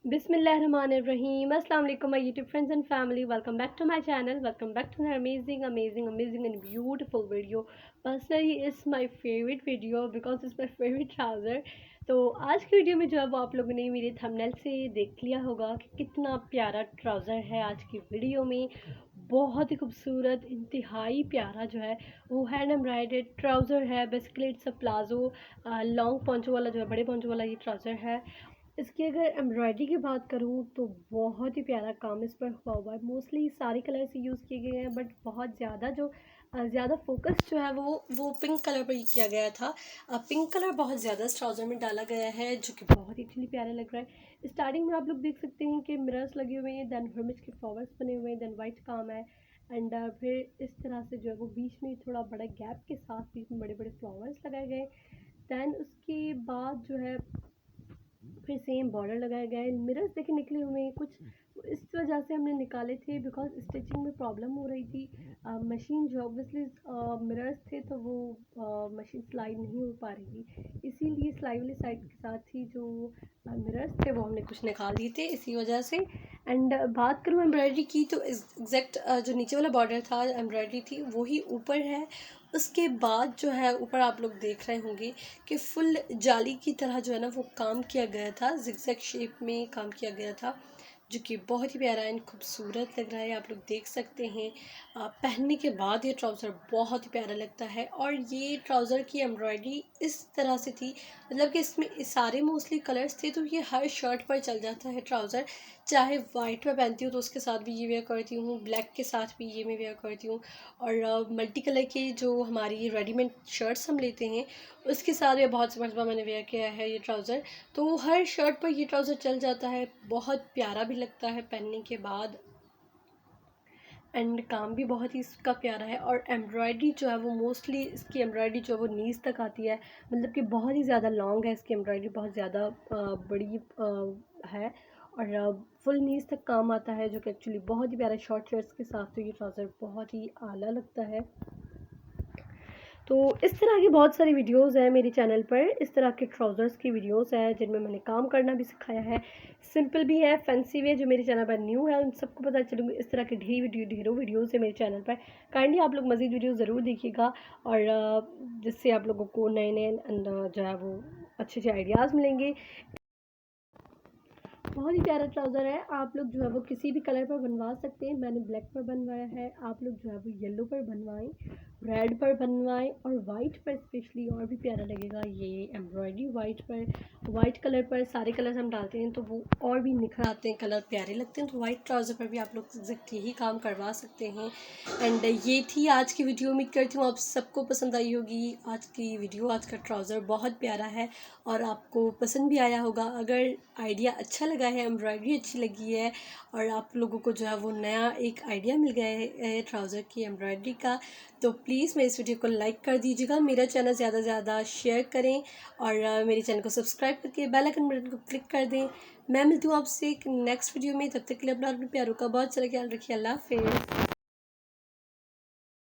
Bismillahirrahmanirrahim. Assalamu alaikum, my YouTube friends and family. Welcome back to my channel. Welcome back to an amazing and beautiful video. Personally, it's my favorite video because it's my favorite trouser. तो आज की video में जो है वो आप लोगों ने मेरे थंबनेल से देख लिया होगा कि कितना प्यारा ट्राउज़र है आज की वीडियो में। बहुत ही खूबसूरत, इंतहाई प्यारा जो है वो हैंड एम्ब्रॉयडर्ड ट्राउज़र है। Basically it's a palazzo, long poncho वाला जो है, बड़े पोंचो वाला ये ट्राउज़र है। इसकी अगर एम्ब्रॉयडरी की बात करूँ तो बहुत ही प्यारा काम इस पर हुआ है। मोस्टली सारे कलर्स यूज़ किए गए हैं, बट बहुत ज़्यादा जो ज़्यादा फोकस जो है वो पिंक कलर पर ही किया गया था। पिंक कलर बहुत ज़्यादा इस ट्राउज़र में डाला गया है, जो कि बहुत ही एक्चुअली प्यारा लग रहा है। स्टार्टिंग में आप लोग देख सकते हैं कि मिरर्स लगे हुए हैं, देन हर्मिज के फ्लावर्स बने हुए हैं, देन वाइट काम है। एंड फिर इस तरह से जो है वो बीच में थोड़ा बड़ा गैप के साथ बीच में बड़े बड़े फ्लावर्स लगाए गए। दैन उसके बाद जो है फिर सेम बॉर्डर लगाया गया है। मिरर्स देखिए निकले हुए हैं कुछ, इस वजह से हमने निकाले थे बिकॉज स्टिचिंग में प्रॉब्लम हो रही थी। मशीन जो ऑब्वियसली मिरर्स थे तो वो मशीन सिलाई नहीं हो पा रही थी, इसीलिए सिलाई वाली साइड के साथ ही जो मिरर्स थे वो हमने कुछ निकाल दिए थे इसी वजह से। एंड बात करूँ एम्ब्रॉयडरी की तो एग्जैक्ट जो नीचे वाला बॉर्डर था एम्ब्रॉयडरी थी वही ऊपर है। उसके बाद जो है ऊपर आप लोग देख रहे होंगे कि फुल जाली की तरह जो है ना वो काम किया गया था, जिगजैग शेप में काम किया गया था, जो कि बहुत ही प्यारा एंड खूबसूरत लग रहा है। आप लोग देख सकते हैं पहनने के बाद ये ट्राउज़र बहुत ही प्यारा लगता है। और ये ट्राउज़र की एम्ब्रॉयडरी इस तरह से थी, मतलब कि इसमें सारे मोस्टली कलर्स थे, तो ये हर शर्ट पर चल जाता है ट्राउज़र। चाहे वाइट में पहनती हूँ तो उसके साथ भी ये वेयर करती हूँ, ब्लैक के साथ भी ये मैं वेयर करती हूँ। और मल्टी कलर की जो हमारी रेडीमेड शर्ट्स हम लेते हैं उसके साथ ये बहुत सी मरतबा मैंने वेयर किया है ये ट्राउज़र। तो हर शर्ट पर ये ट्राउज़र चल जाता है, बहुत प्यारा भी लगता है पहनने के बाद। एंड काम भी बहुत ही इसका प्यारा है। और एम्ब्रॉयडरी जो है वो मोस्टली इसकी एम्ब्रॉयडरी जो है वो नीज़ तक आती है, मतलब कि बहुत ही ज़्यादा लॉन्ग है इसकी एम्ब्रॉयडरी, बहुत ज़्यादा बड़ी है। और फुल नीज़ तक काम आता है, जो कि एक्चुअली बहुत ही प्यारा शॉर्ट शर्ट्स के साथ तो ये ट्राउज़र बहुत ही आला लगता है। तो इस तरह की बहुत सारी वीडियोस हैं मेरे चैनल पर, इस तरह के ट्राउज़र्स की वीडियोस हैं जिनमें मैंने काम करना भी सिखाया है। सिंपल भी है, फैंसी भी है। जो मेरे चैनल पर न्यू है उन सबको पता चलूँगी इस तरह के ढेरों वीडियोस है मेरे चैनल पर। काइंडली आप लोग मज़ीद वीडियो ज़रूर देखिएगा, और जिससे आप लोगों को नए नए जो है वो अच्छे अच्छे आइडियाज़ मिलेंगे। बहुत ही प्यारा ट्राउज़र है, आप लोग जो है वो किसी भी कलर पर बनवा सकते हैं। मैंने ब्लैक पर बनवाया है, आप लोग जो है वो येलो पर बनवाएं, रेड पर बनवाएं, और वाइट पर स्पेशली और भी प्यारा लगेगा ये एम्ब्रॉयडरी। वाइट पर, वाइट कलर पर सारे कलर्स हम डालते हैं तो वो और भी निखर आते हैं, कलर प्यारे लगते हैं। तो वाइट ट्राउज़र पर भी आप लोग एग्जैक्ट यही काम करवा सकते हैं। एंड ये थी आज की वीडियो। उम्मीद करती हूँ आप सबको पसंद आई होगी आज की वीडियो। आज का ट्राउज़र बहुत प्यारा है और आपको पसंद भी आया होगा। अगर आइडिया अच्छा लगा है, एम्ब्रॉयडरी अच्छी लगी है, और आप लोगों को जो है वो नया एक आइडिया मिल गया है ट्राउज़र की एम्ब्रॉयडरी का, तो प्लीज़ मेरे इस वीडियो को लाइक कर दीजिएगा, मेरा चैनल ज़्यादा से ज़्यादा शेयर करें, और मेरे चैनल को सब्सक्राइब करके बेल आइकन बटन को क्लिक कर दें। मैं मिलती हूँ आपसे एक नेक्स्ट वीडियो में, तब तक के लिए अपना प्यारों का बहुत सारा ख्याल रखिए। अल्लाह हाफ़िज़।